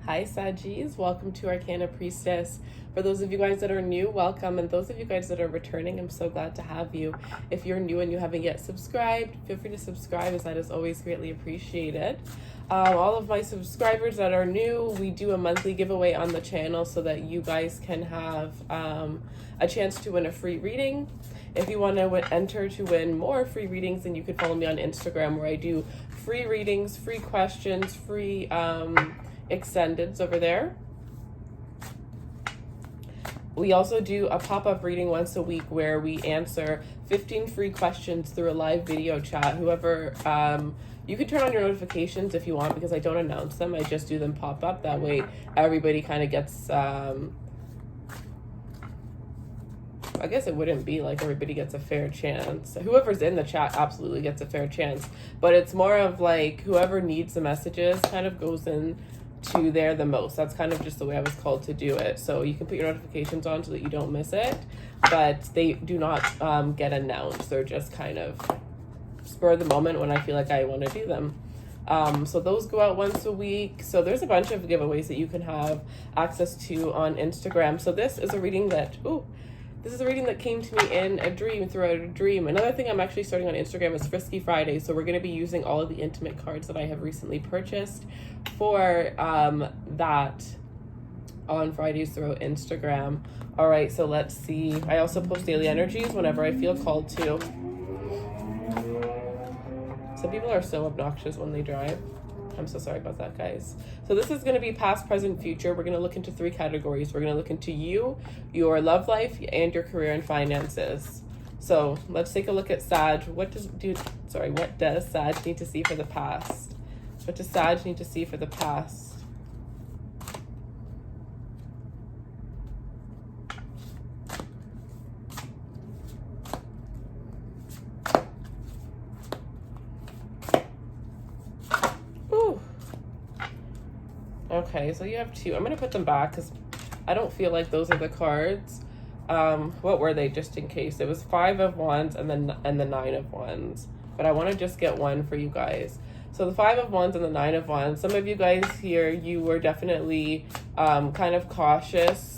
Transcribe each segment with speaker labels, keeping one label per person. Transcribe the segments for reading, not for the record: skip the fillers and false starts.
Speaker 1: Hi Sagis, welcome to Arcana Priestess. For those of you guys that are new, welcome, and those of you guys that are returning, I'm so glad to have you. If you're new and you haven't yet subscribed, feel free to subscribe, as that is always greatly appreciated. All of my subscribers that are new, we do a monthly giveaway on the channel so that you guys can have a chance to win a free reading. If you want to enter to win more free readings, then you can follow me on Instagram, where I do free readings, free questions, free extendeds over there. We also do a pop-up reading once a week where we answer 15 free questions through a live video chat. Whoever, you can turn on your notifications if you want, because I don't announce them. I just do them pop up. That way everybody kind of gets, I guess it wouldn't be like everybody gets a fair chance. Whoever's in the chat absolutely gets a fair chance. But it's more of like whoever needs the messages kind of goes in to there the most. That's kind of just the way I was called to do it. So you can put your notifications on so that you don't miss it, but they do not get announced. They're just kind of spur of the moment when I feel like I want to do them. So those go out once a week. So there's a bunch of giveaways that you can have access to on Instagram. So this is a reading that, this is a reading that came to me in a dream, throughout a dream. Another thing I'm actually starting on Instagram is Frisky Friday. So we're going to be using all of the intimate cards that I have recently purchased for that on Fridays throughout Instagram. All right, so let's see. I also post daily energies whenever I feel called to. Some people are so obnoxious when they drive. I'm so sorry about that, guys. So this is going to be past, present, future. We're going to look into 3 categories. We're going to look into you, your love life, and your career and finances. So let's take a look at Sag. What does Sag need to see for the past? What does Sag need to see for the past? Okay, so you have 2. I'm going to put them back because I don't feel like those are the cards. What were they, just in case? It was 5 of Wands and the 9 of Wands. But I want to just get one for you guys. So the 5 of Wands and the 9 of Wands. Some of you guys here, you were definitely kind of cautious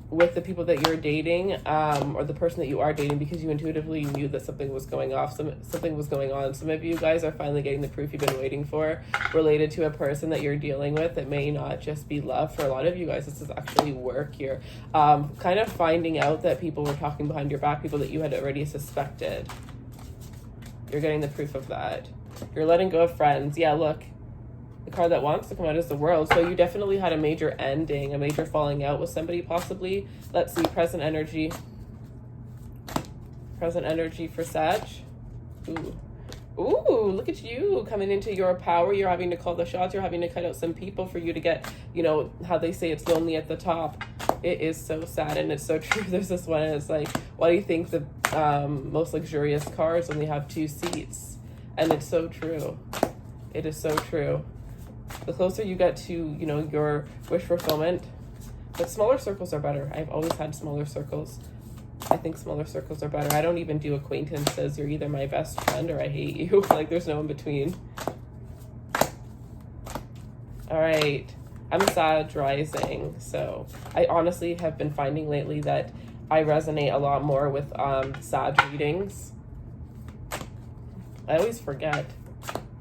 Speaker 1: with the people that you're dating, or the person that you are dating, because you intuitively knew that something was going off, something was going on. Some of you guys are finally getting the proof you've been waiting for, related to a person that you're dealing with that may not just be love. For a lot of you guys, this is actually work here. Kind of finding out that people were talking behind your back, people that you had already suspected. You're getting the proof of that. You're letting go of friends. Yeah, look. The card that wants to come out is the World. So you definitely had a major ending, a major falling out with somebody possibly. Let's see, present energy. Present energy for Sag. Ooh, look at you coming into your power. You're having to call the shots. You're having to cut out some people for you to get, you know, how they say it's lonely at the top. It is so sad, and it's so true. There's this one, and it's like, why do you think the most luxurious cars only have 2 seats? And it's so true. It is so true. The closer you get to, you know, your wish fulfillment, but smaller circles are better. I've always had smaller circles. I think smaller circles are better. I don't even do acquaintances. You're either my best friend or I hate you. Like, there's no in between. All right. I'm a Sag rising. So I honestly have been finding lately that I resonate a lot more with Sag readings. I always forget,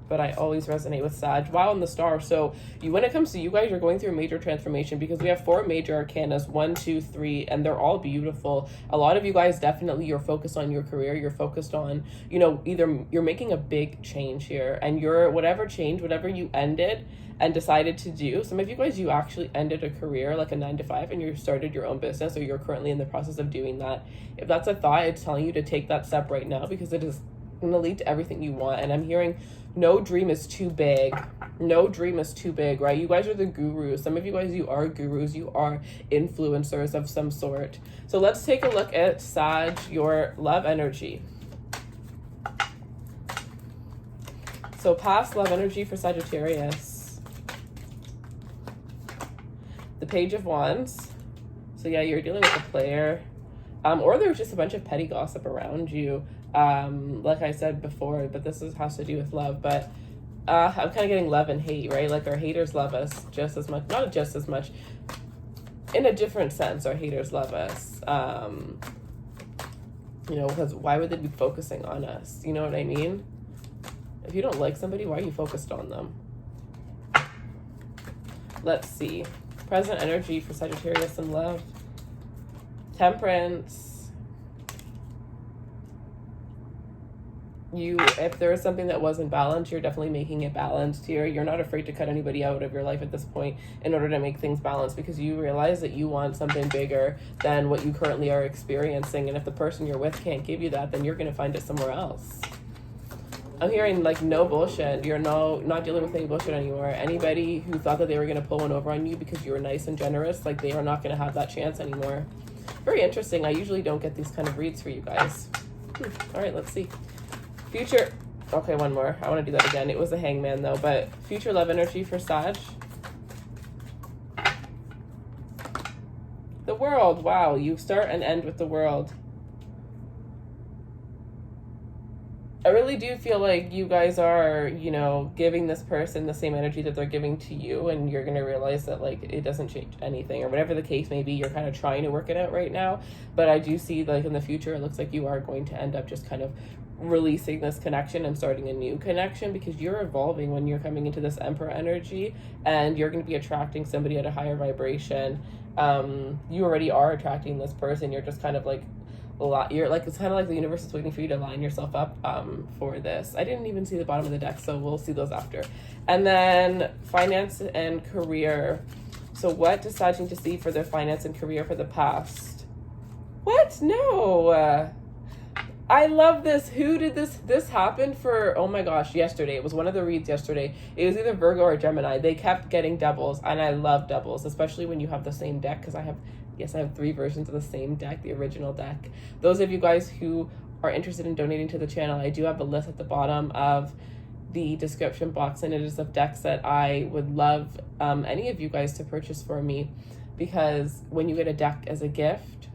Speaker 1: but I always resonate with Sag. Wow, and the Star. So when it comes to you guys, you're going through a major transformation, because we have 4 major arcanas, 1, 2, 3, and they're all beautiful. A lot of you guys, definitely, you're focused on your career. You're focused on, you know, either you're making a big change here, and you're, whatever you ended and decided to do. Some of you guys, you actually ended a career, like a 9-to-5, and you started your own business, or you're currently in the process of doing that. If that's a thought, it's telling you to take that step right now, because it is going to lead to everything you want. And I'm hearing no dream is too big. No dream is too big, right? You guys are the gurus. Some of you guys, you are gurus. You are influencers of some sort. So let's take a look at Sag, your love energy. So past love energy for Sagittarius. The Page of Wands. So yeah, you're dealing with a player. Or there's just a bunch of petty gossip around you. Like I said before, but this has to do with love. But I'm kind of getting love and hate, right? Like our haters love us just as much, not just as much, in a different sense. Our haters love us, you know, because why would they be focusing on us? You know what I mean? If you don't like somebody, why are you focused on them? Let's see. Present energy for Sagittarius in love. Temperance. If there is something that wasn't balanced, you're definitely making it balanced here. You're not afraid to cut anybody out of your life at this point in order to make things balanced, because you realize that you want something bigger than what you currently are experiencing. And if the person you're with can't give you that, then you're going to find it somewhere else. I'm hearing like no bullshit. You're not dealing with any bullshit anymore. Anybody who thought that they were going to pull one over on you because you were nice and generous, like they are not going to have that chance anymore. Very interesting. I usually don't get these kind of reads for you guys. All right, let's see. Future, okay, one more. I want to do that again. It was a hangman though, but future love energy for Sag. The world, wow, you start and end with the world. I really do feel like you guys are, you know, giving this person the same energy that they're giving to you, and you're going to realize that, like, it doesn't change anything, or whatever the case may be. You're kind of trying to work it out right now, but I do see, like, in the future, it looks like you are going to end up just kind of releasing this connection and starting a new connection, because you're evolving when you're coming into this Emperor energy, and you're going to be attracting somebody at a higher vibration. You already are attracting this person. You're just kind of like you're like, it's kind of like the universe is waiting for you to line yourself up for this. I didn't even see the bottom of the deck, so we'll see those after. And then finance and career. So what does Sag need to see for their finance and career for the past? What? No. I love this. Who did this happen for? Oh my gosh, yesterday. It was one of the reads yesterday. It was either Virgo or Gemini. They kept getting doubles, and I love doubles, especially when you have the same deck, because I have 3 versions of the same deck, the original deck. Those of you guys who are interested in donating to the channel, I do have a list at the bottom of the description box, and it is of decks that I would love any of you guys to purchase for me, because when you get a deck as a gift,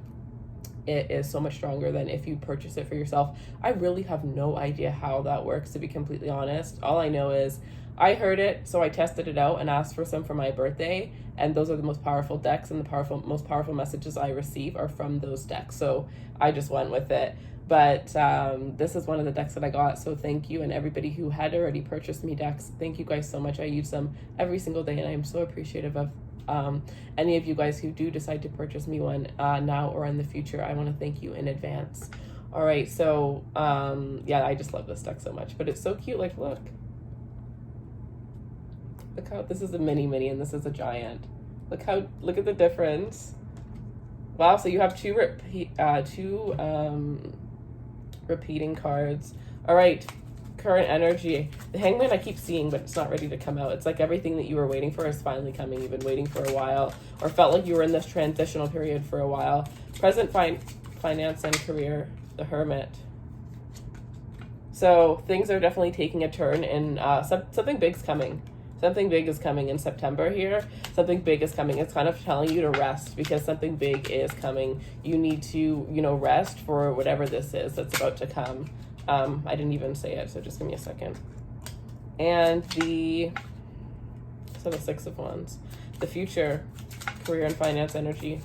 Speaker 1: it is so much stronger than if you purchase it for yourself. I really have no idea how that works, to be completely honest. All I know is I heard it, so I tested it out and asked for some for my birthday, and those are the most powerful decks, and the most powerful messages I receive are from those decks, so I just went with it. But this is one of the decks that I got, so thank you. And everybody who had already purchased me decks, thank you guys so much. I use them every single day, and I am so appreciative of any of you guys who do decide to purchase me one now or in the future. I want to thank you in advance. All right, so yeah, I just love this deck so much, but it's so cute. Like, look how this is a mini and this is a giant. Look at the difference. Wow, so you have two repeating cards. All right, current energy. The Hangman I keep seeing, but it's not ready to come out. It's like everything that you were waiting for is finally coming. You've been waiting for a while, or felt like you were in this transitional period for a while. Present finance and career, the Hermit. So things are definitely taking a turn, and something big's coming. Something big is coming in September here. Something big is coming. It's kind of telling you to rest, because something big is coming. You need to, rest for whatever this is that's about to come. I didn't even say it, so just give me a second. And the 6 of Wands. The future, career and finance energy.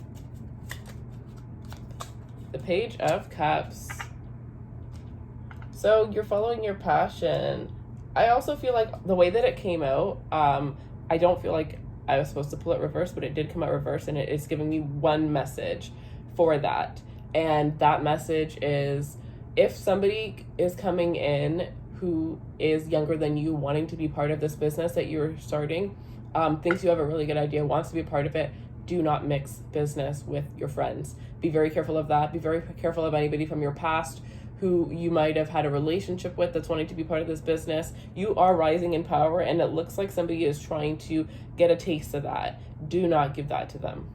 Speaker 1: The Page of Cups. So you're following your passion. I also feel like the way that it came out, I don't feel like I was supposed to pull it reverse, but it did come out reverse, and it is giving me one message for that. And that message is, if somebody is coming in who is younger than you, wanting to be part of this business that you're starting, thinks you have a really good idea, wants to be a part of it, do not mix business with your friends. Be very careful of that. Be very careful of anybody from your past who you might have had a relationship with that's wanting to be part of this business. You are rising in power, and it looks like somebody is trying to get a taste of that. Do not give that to them.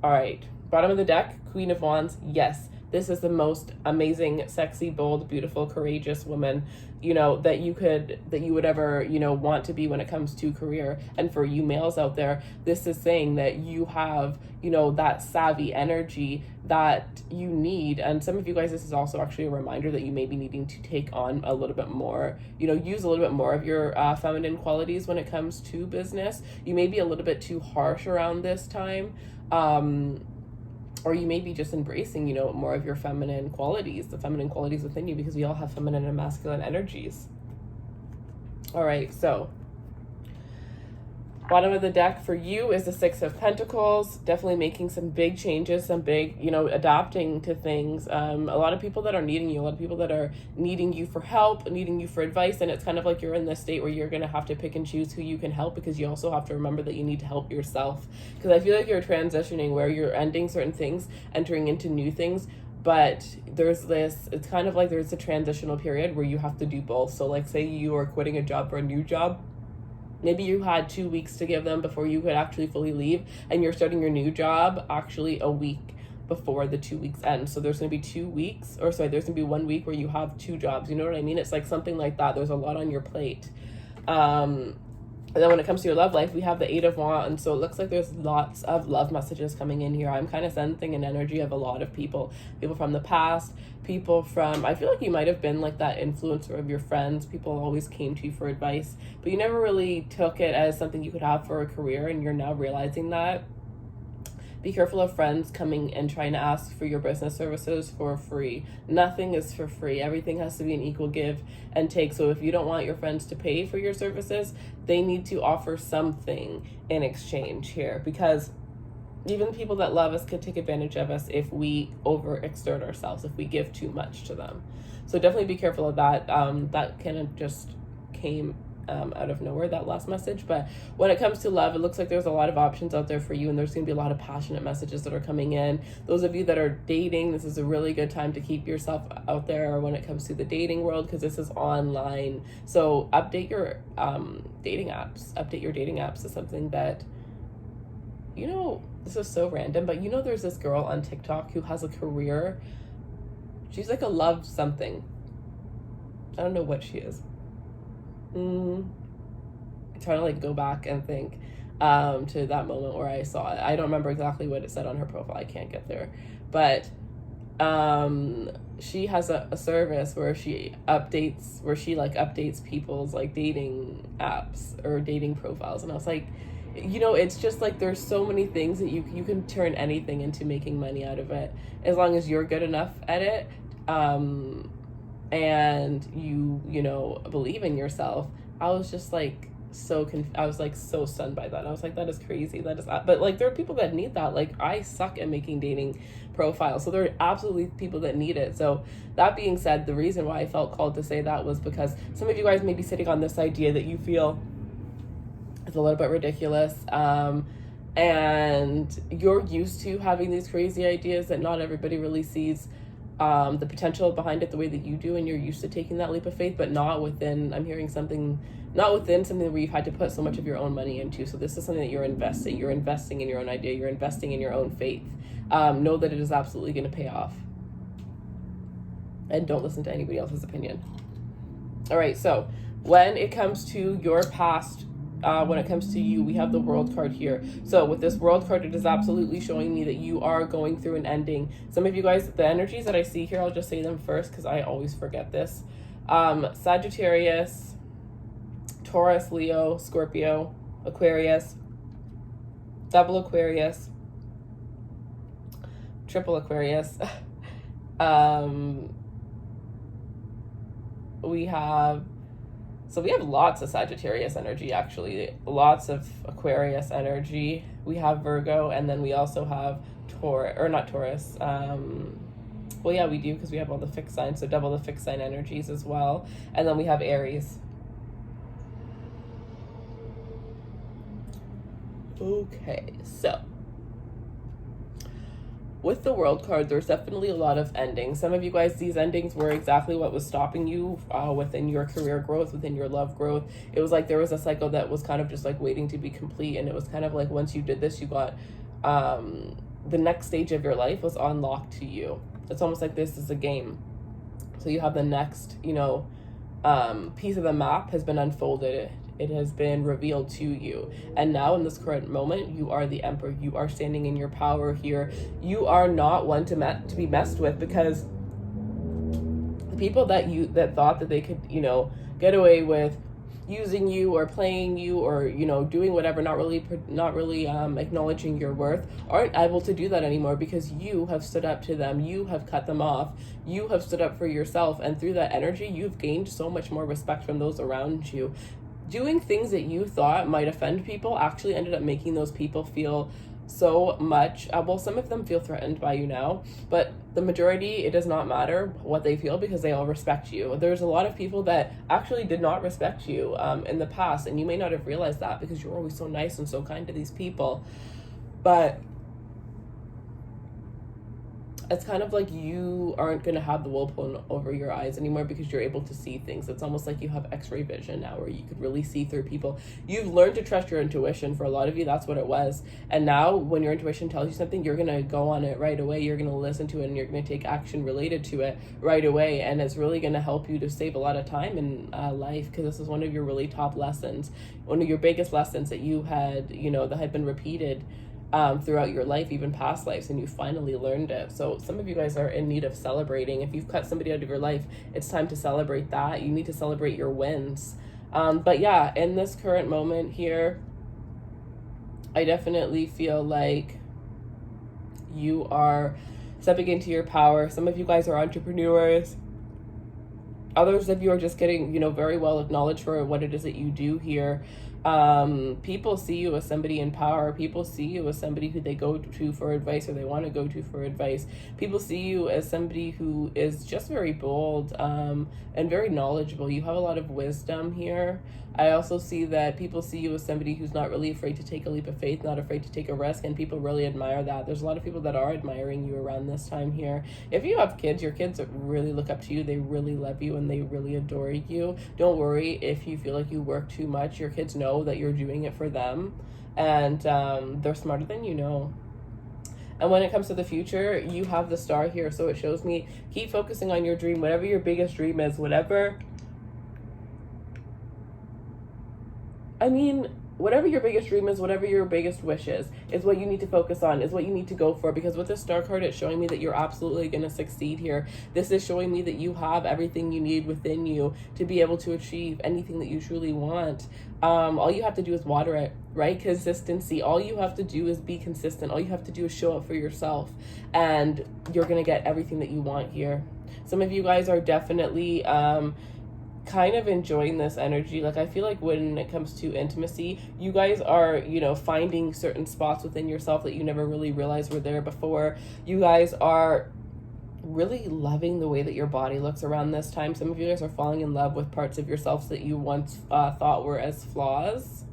Speaker 1: All right, bottom of the deck, Queen of Wands. Yes, this is the most amazing, sexy, bold, beautiful, courageous woman, you know, that you would ever, you know, want to be when it comes to career. And for you males out there, this is saying that you have, you know, that savvy energy that you need. And some of you guys, this is also actually a reminder that you may be needing to take on a little bit more, you know, use a little bit more of your feminine qualities when it comes to business. You may be a little bit too harsh around this time. Or you may be just embracing, you know, more of your feminine qualities, the feminine qualities within you, because we all have feminine and masculine energies. All right, so bottom of the deck for you is the Six of Pentacles. Definitely making some big changes, some big, you know, adapting to things. A lot of people that are needing you, a lot of people that are needing you for help, needing you for advice. And it's kind of like you're in this state where you're going to have to pick and choose who you can help, because you also have to remember that you need to help yourself. Because I feel like you're transitioning where you're ending certain things, entering into new things. But there's this, it's kind of like there's a transitional period where you have to do both. So like say you are quitting a job for a new job. Maybe you had 2 weeks to give them before you could actually fully leave, and you're starting your new job actually a week before the 2 weeks end. So there's going to be 2 weeks, or sorry, there's going to be 1 week where you have 2 jobs. You know what I mean? It's like something like that. There's a lot on your plate. And then when it comes to your love life, we have the Eight of Wands. So it looks like there's lots of love messages coming in here. I'm kind of sensing an energy of a lot of people from the past, people from, I feel like you might have been like that influencer of your friends. People always came to you for advice, but you never really took it as something you could have for a career, and you're now realizing that. Be careful of friends coming and trying to ask for your business services for free. Nothing is for free. Everything has to be an equal give and take. So if you don't want your friends to pay for your services, they need to offer something in exchange here, because even people that love us could take advantage of us if we overexert ourselves, if we give too much to them. So definitely be careful of that. That kind of just came out of nowhere, that last message. But when it comes to love, it looks like there's a lot of options out there for you, and there's going to be a lot of passionate messages that are coming in. Those of you that are dating, this is a really good time to keep yourself out there when it comes to the dating world, because this is online. So update your dating apps. Update your dating apps is something that, you know, this is so random, but you know, there's this girl on TikTok who has a career. She's like a love something. I don't know what she is. I'm trying to like go back and think to that moment where I saw it. I don't remember exactly what it said on her profile. I can't get there, but she has a service where she updates people's like dating apps or dating profiles, and I was like, you know, it's just like there's so many things that you can turn anything into making money out of it, as long as you're good enough at it. And you know, believe in yourself. I was just like I was like so stunned by that. I was like, that is crazy. That is, but like there are people that need that. Like I suck at making dating profiles, so there are absolutely people that need it. So that being said, the reason why I felt called to say that was because some of you guys may be sitting on this idea that you feel it's a little bit ridiculous, and you're used to having these crazy ideas that not everybody really sees the potential behind it the way that you do, and you're used to taking that leap of faith, but not within something where you've had to put so much of your own money into. So this is something that you're investing in your own idea, you're investing in your own faith. Know that it is absolutely going to pay off, and don't listen to anybody else's opinion. All right, so when it comes to your past, when it comes to you, we have the World card here. So with this World card, it is absolutely showing me that you are going through an ending. Some of you guys, the energies that I see here, I'll just say them first because I always forget this. Sagittarius, Taurus, Leo, Scorpio, Aquarius, double Aquarius, triple Aquarius. We have lots of Sagittarius energy, actually, lots of Aquarius energy. We have Virgo, and then we also have Taurus. Well, yeah, we do, because we have all the fixed signs, so double the fixed sign energies as well. And then we have Aries. Okay, so with the World card, there's definitely a lot of endings. Some of you guys, these endings were exactly what was stopping you within your career growth, within your love growth. It was like there was a cycle that was kind of just like waiting to be complete, and it was kind of like once you did this, you got the next stage of your life was unlocked to you. It's almost like this is a game. So you have the next, you know, piece of the map has been unfolded. It has been revealed to you. And now in this current moment, you are the emperor. You are standing in your power here. You are not one to be messed with, because the people that thought that they could, you know, get away with using you or playing you or, you know, doing whatever, not really acknowledging your worth, aren't able to do that anymore, because you have stood up to them. You have cut them off. You have stood up for yourself, and through that energy you've gained so much more respect from those around you. Doing things that you thought might offend people actually ended up making those people feel so much, well, some of them feel threatened by you now, but the majority, it does not matter what they feel, because they all respect you. There's a lot of people that actually did not respect you in the past, and you may not have realized that because you're always so nice and so kind to these people. But it's kind of like you aren't going to have the wool pulled over your eyes anymore, because you're able to see things. It's almost like you have x-ray vision now, where you could really see through people. You've learned to trust your intuition. For a lot of you, that's what it was. And now when your intuition tells you something, you're going to go on it right away. You're going to listen to it, and you're going to take action related to it right away. And it's really going to help you to save a lot of time in life, because this is one of your really top lessons, one of your biggest lessons that you had, you know, that had been repeated throughout your life, even past lives, and you finally learned it. So some of you guys are in need of celebrating. If you've cut somebody out of your life, it's time to celebrate that. You need to celebrate your wins. But yeah, in this current moment here, I definitely feel like you are stepping into your power. Some of you guys are entrepreneurs. Others of you are just getting, you know, very well acknowledged for what it is that you do here. People see you as somebody in power. People see you as somebody who they go to for advice, or they want to go to for advice. People see you as somebody who is just very bold and very knowledgeable. You have a lot of wisdom here. I also see that people see you as somebody who's not really afraid to take a leap of faith, not afraid to take a risk, and people really admire that. There's a lot of people that are admiring you around this time here. If you have kids, your kids really look up to you. They really love you, and they really adore you. Don't worry if you feel like you work too much. Your kids know that you're doing it for them, and they're smarter than you know. And when it comes to the future, you have the star here, so it shows me keep focusing on your dream, whatever your biggest dream is, whatever your biggest dream is, whatever your biggest wish is what you need to focus on, is what you need to go for. Because with this star card, it's showing me that you're absolutely going to succeed here. This is showing me that you have everything you need within you to be able to achieve anything that you truly want. All you have to do is water it, right? Consistency. All you have to do is be consistent. All you have to do is show up for yourself, and you're going to get everything that you want here. Some of you guys are definitely kind of enjoying this energy. Like, I feel like when it comes to intimacy, you guys are, you know, finding certain spots within yourself that you never really realized were there before. You guys are really loving the way that your body looks around this time. Some of you guys are falling in love with parts of yourselves that you once thought were as flaws.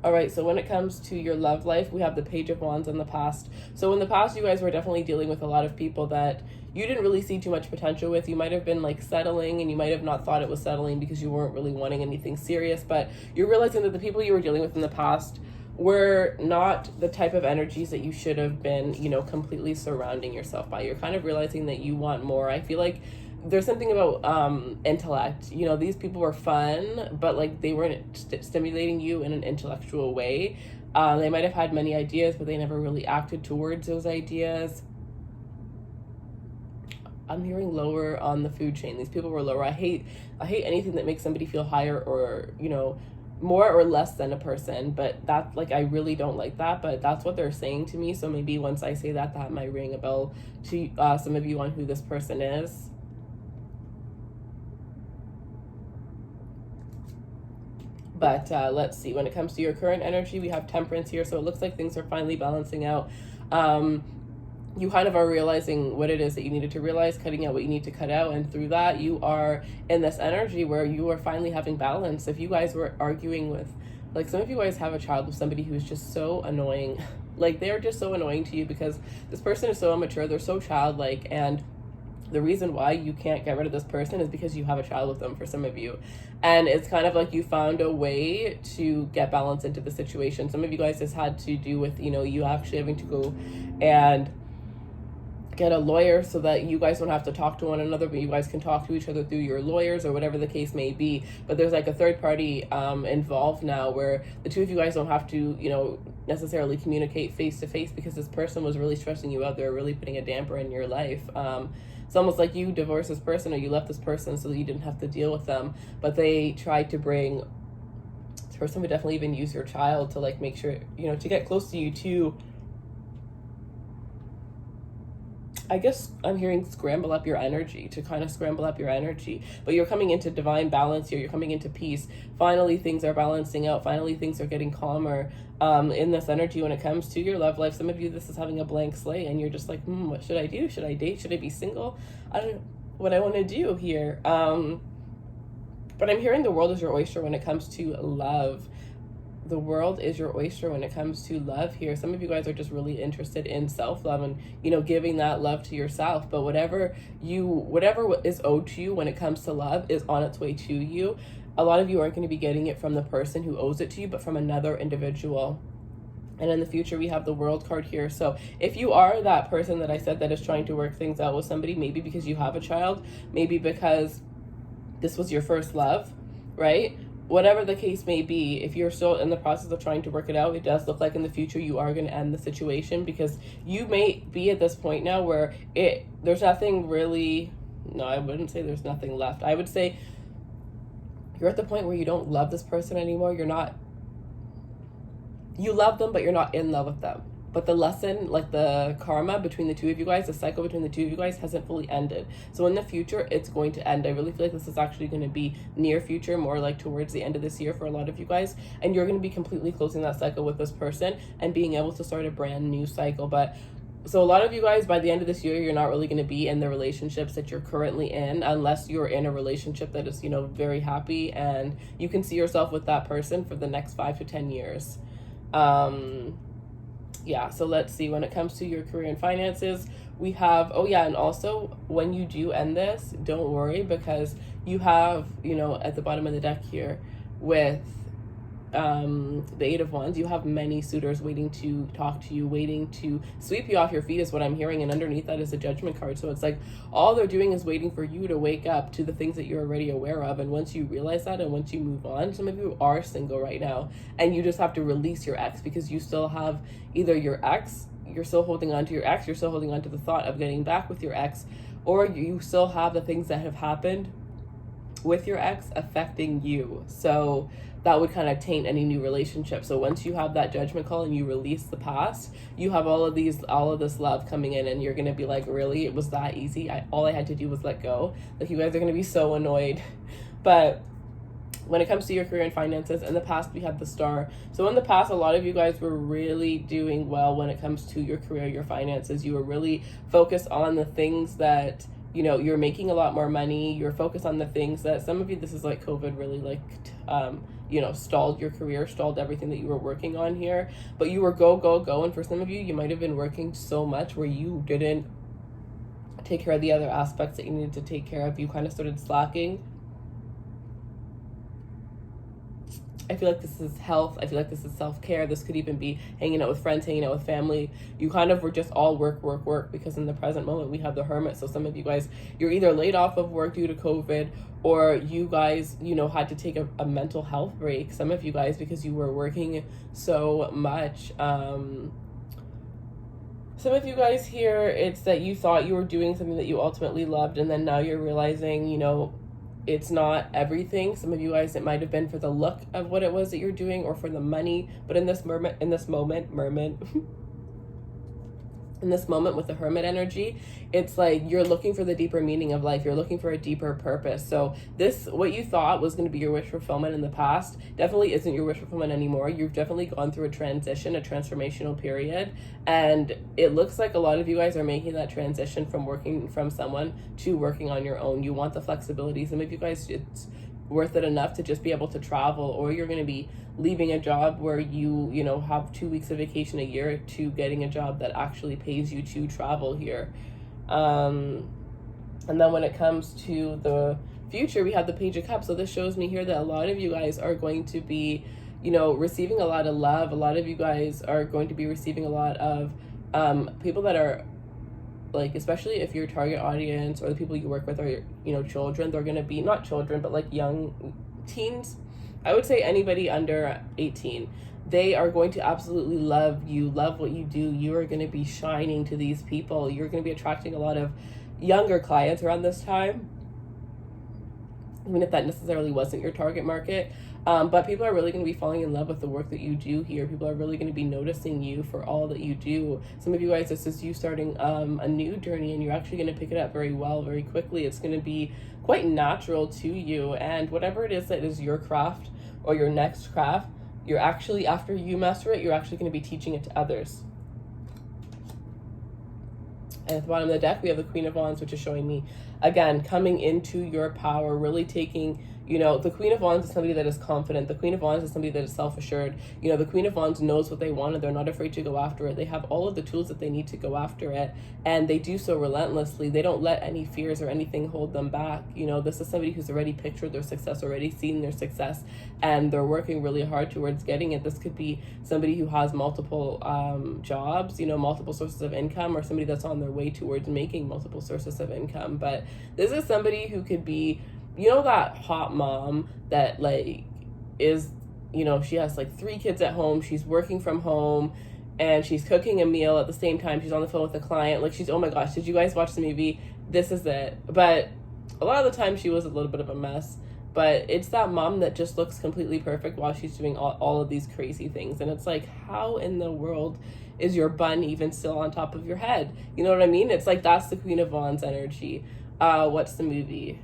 Speaker 1: All right, so when it comes to your love life, we have the Page of Wands in the past. So in the past, you guys were definitely dealing with a lot of people that you didn't really see too much potential with. You might have been like settling, and you might have not thought it was settling because you weren't really wanting anything serious, but you're realizing that the people you were dealing with in the past were not the type of energies that you should have been, you know, completely surrounding yourself by. You're kind of realizing that you want more. I feel like there's something about intellect. You know, these people were fun, but like they weren't stimulating you in an intellectual way. They might have had many ideas, but they never really acted towards those ideas. I'm hearing lower on the food chain. These people were lower. I hate anything that makes somebody feel higher, or, you know, more or less than a person. But that, like, I really don't like that, but that's what they're saying to me. So maybe once I say that, that might ring a bell to some of you on who this person is. But let's see, when it comes to your current energy, we have Temperance here. So it looks like things are finally balancing out. You kind of are realizing what it is that you needed to realize, cutting out what you need to cut out. And through that, you are in this energy where you are finally having balance. If you guys were arguing with, like, some of you guys have a child with somebody who's just so annoying. Like, they're just so annoying to you because this person is so immature. They're so childlike. And the reason why you can't get rid of this person is because you have a child with them, for some of you. And it's kind of like you found a way to get balance into the situation. Some of you guys just had to do with, you know, you actually having to go and get a lawyer so that you guys don't have to talk to one another, but you guys can talk to each other through your lawyers or whatever the case may be. But there's like a third party involved now, where the two of you guys don't have to, you know, necessarily communicate face to face, because this person was really stressing you out. They're really putting a damper in your life. It's almost like you divorced this person, or you left this person so that you didn't have to deal with them. But they tried to bring, this person would definitely even use your child to like make sure, you know, to get close to you too. I guess I'm hearing scramble up your energy, to kind of scramble up your energy. But you're coming into divine balance here. You're coming into peace. Finally, things are balancing out. Finally, things are getting calmer in this energy when it comes to your love life. Some of you, this is having a blank slate, and you're just like, what should I do? Should I date? Should I be single? I don't know what I want to do here. But I'm hearing the world is your oyster when it comes to love. The world is your oyster when it comes to love here. Some of you guys are just really interested in self-love and, you know, giving that love to yourself. But whatever is owed to you when it comes to love is on its way to you. A lot of you aren't going to be getting it from the person who owes it to you, but from another individual. And in the future, we have the World card here. So if you are that person that I said that is trying to work things out with somebody, maybe because you have a child, maybe because this was your first love, right? Whatever the case may be, if you're still in the process of trying to work it out, it does look like in the future you are going to end the situation, because you may be at this point now where there's nothing really, no, I wouldn't say there's nothing left. I would say you're at the point where you don't love this person anymore. You love them, but you're not in love with them. But the lesson, like the karma between the two of you guys, the cycle between the two of you guys hasn't fully ended. So in the future, it's going to end. I really feel like this is actually going to be near future, more like towards the end of this year for a lot of you guys. And you're going to be completely closing that cycle with this person and being able to start a brand new cycle. But so a lot of you guys, by the end of this year, you're not really going to be in the relationships that you're currently in, unless you're in a relationship that is, you know, very happy and you can see yourself with that person for the next 5 to 10 years. Yeah, so let's see. When it comes to your career and finances, we have, oh yeah, and also when you do end this, don't worry, because you have, you know, at the bottom of the deck here with the Eight of Wands, you have many suitors waiting to talk to you, waiting to sweep you off your feet is what I'm hearing, and underneath that is a Judgment card. So it's like all they're doing is waiting for you to wake up to the things that you're already aware of, and once you realize that and once you move on, some of you are single right now and you just have to release your ex, because you still have either your ex, you're still holding on to your ex, you're still holding on to the thought of getting back with your ex, or you still have the things that have happened with your ex affecting you. So that would kind of taint any new relationship. So once you have that judgment call and you release the past, you have all of this love coming in, and you're going to be like, really, it was that easy? All I had to do was let go. Like, you guys are going to be so annoyed. But when it comes to your career and finances, in the past we had the Star. So in the past, a lot of you guys were really doing well when it comes to your career, your finances. You were really focused on the things that, you know, you're making a lot more money. You're focused on the things that, some of you, this is like COVID really like, you know, stalled your career, stalled everything that you were working on here. But you were go. And for some of you, you might have been working so much where you didn't take care of the other aspects that you needed to take care of. You kind of started slacking. I feel like this is health. I feel like this is self-care. This could even be hanging out with friends, hanging out with family. You kind of were just all work, because in the present moment we have the Hermit. So some of you guys, you're either laid off of work due to COVID, or you guys, you know, had to take a mental health break. Some of you guys, because you were working so much. Some of you guys here, it's that you thought you were doing something that you ultimately loved, and then now you're realizing, you know, it's not everything. Some of you guys, it might have been for the look of what it was that you're doing, or for the money. But in this moment with the Hermit energy, it's like you're looking for the deeper meaning of life. You're looking for a deeper purpose. So this, what you thought was going to be your wish fulfillment in the past, definitely isn't your wish fulfillment anymore. You've definitely gone through a transition, a transformational period. And it looks like a lot of you guys are making that transition from working from someone to working on your own. You want the flexibility. Some of you guys, it's worth it enough to just be able to travel, or you're going to be leaving a job where you know, have 2 weeks of vacation a year, to getting a job that actually pays you to travel here. And then when it comes to the future, we have the Page of Cups. So this shows me here that a lot of you guys are going to be, you know, receiving a lot of love. A lot of you guys are going to be receiving a lot of people that are like, especially if your target audience or the people you work with are, you know, children, they're going to be, not children, but like young teens. I would say anybody under 18. They are going to absolutely love you, love what you do. You are going to be shining to these people. You're going to be attracting a lot of younger clients around this time, even if that necessarily wasn't your target market. But people are really going to be falling in love with the work that you do here. People are really going to be noticing you for all that you do. Some of you guys, this is you starting a new journey, and you're actually going to pick it up very well, very quickly. It's going to be quite natural to you. And whatever it is that is your craft or your next craft, you're actually, after you master it, you're actually going to be teaching it to others. And at the bottom of the deck, we have the Queen of Wands, which is showing me, again, coming into your power, really taking, you know, the Queen of Wands is somebody that is confident. The Queen of Wands is somebody that is self-assured. You know, the Queen of Wands knows what they want, and they're not afraid to go after it. They have all of the tools that they need to go after it, and they do so relentlessly. They don't let any fears or anything hold them back. You know, this is somebody who's already pictured their success, already seen their success, and they're working really hard towards getting it. This could be somebody who has multiple jobs, you know, multiple sources of income, or somebody that's on their way towards making multiple sources of income. But this is somebody who could be, you know, that hot mom that like is, you know, she has like 3 kids at home, she's working from home, and she's cooking a meal at the same time she's on the phone with a client. Like, she's, oh my gosh, did you guys watch the movie? This is it. But a lot of the time she was a little bit of a mess. But it's that mom that just looks completely perfect while she's doing all of these crazy things. And it's like, how in the world is your bun even still on top of your head? You know what I mean? It's like, that's the Queen of Wands energy. What's the movie?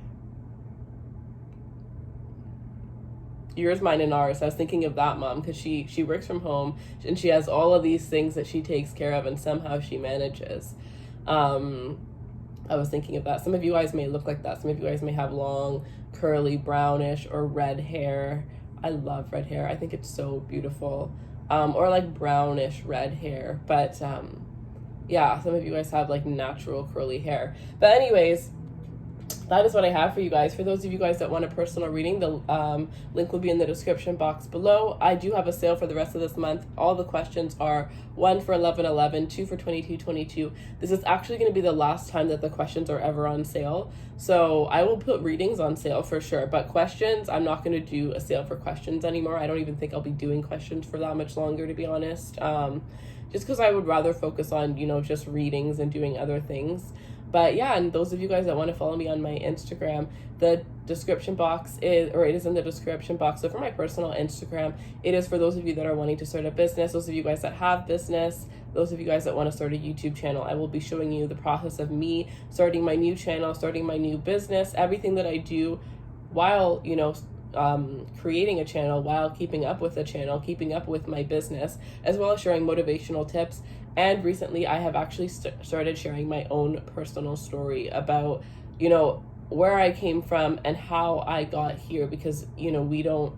Speaker 1: Yours, Mine, and Ours. I was thinking of that mom, because she works from home and she has all of these things that she takes care of, and somehow she manages. I was thinking of that. Some of you guys may look like that. Some of you guys may have long, curly, brownish, or red hair. I love red hair. I think it's so beautiful. Or like brownish red hair. But yeah, some of you guys have like natural curly hair. But anyways, that is what I have for you guys. For those of you guys that want a personal reading, the link will be in the description box below. I do have a sale for the rest of this month. All the questions are 1 for $11.11, 2 for $22.22. This is actually going to be the last time that the questions are ever on sale. So I will put readings on sale for sure, but questions, I'm not going to do a sale for questions anymore. I don't even think I'll be doing questions for that much longer, to be honest. Just because I would rather focus on, you know, just readings and doing other things. But yeah, and those of you guys that want to follow me on my Instagram, the description box is, or it is in the description box. So for my personal Instagram, it is for those of you that are wanting to start a business, those of you guys that have business, those of you guys that want to start a YouTube channel. I will be showing you the process of me starting my new channel, starting my new business, everything that I do while, you know, creating a channel, while keeping up with the channel, keeping up with my business, as well as sharing motivational tips. And recently I have actually started sharing my own personal story about, you know, where I came from and how I got here, because, you know, we don't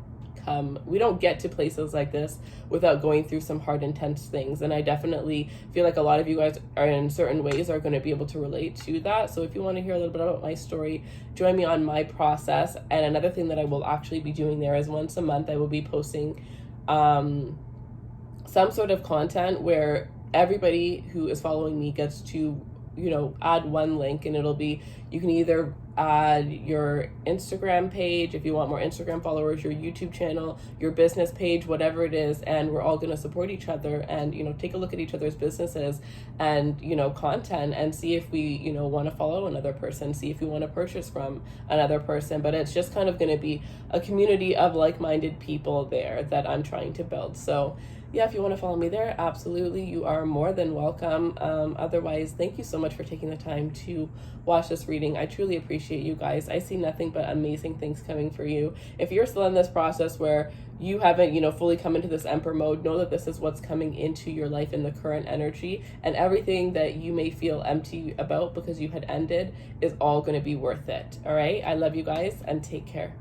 Speaker 1: get to places like this without going through some hard, intense things. And I definitely feel like a lot of you guys are, in certain ways, are going to be able to relate to that. So if you want to hear a little bit about my story, join me on my process. And another thing that I will actually be doing there is once a month I will be posting some sort of content where everybody who is following me gets to, you know, add one link, and it'll be, you can either add your Instagram page if you want more Instagram followers, your YouTube channel, your business page, whatever it is, and we're all going to support each other and, you know, take a look at each other's businesses and, you know, content, and see if we, you know, want to follow another person, see if we want to purchase from another person. But it's just kind of going to be a community of like-minded people there that I'm trying to build. So yeah, if you want to follow me there, absolutely, you are more than welcome. Otherwise, thank you so much for taking the time to watch this reading. I truly appreciate you guys. I see nothing but amazing things coming for you. If you're still in this process where you haven't, you know, fully come into this Emperor mode, know that this is what's coming into your life in the current energy, and everything that you may feel empty about because you had ended is all going to be worth it. All right. I love you guys, and take care.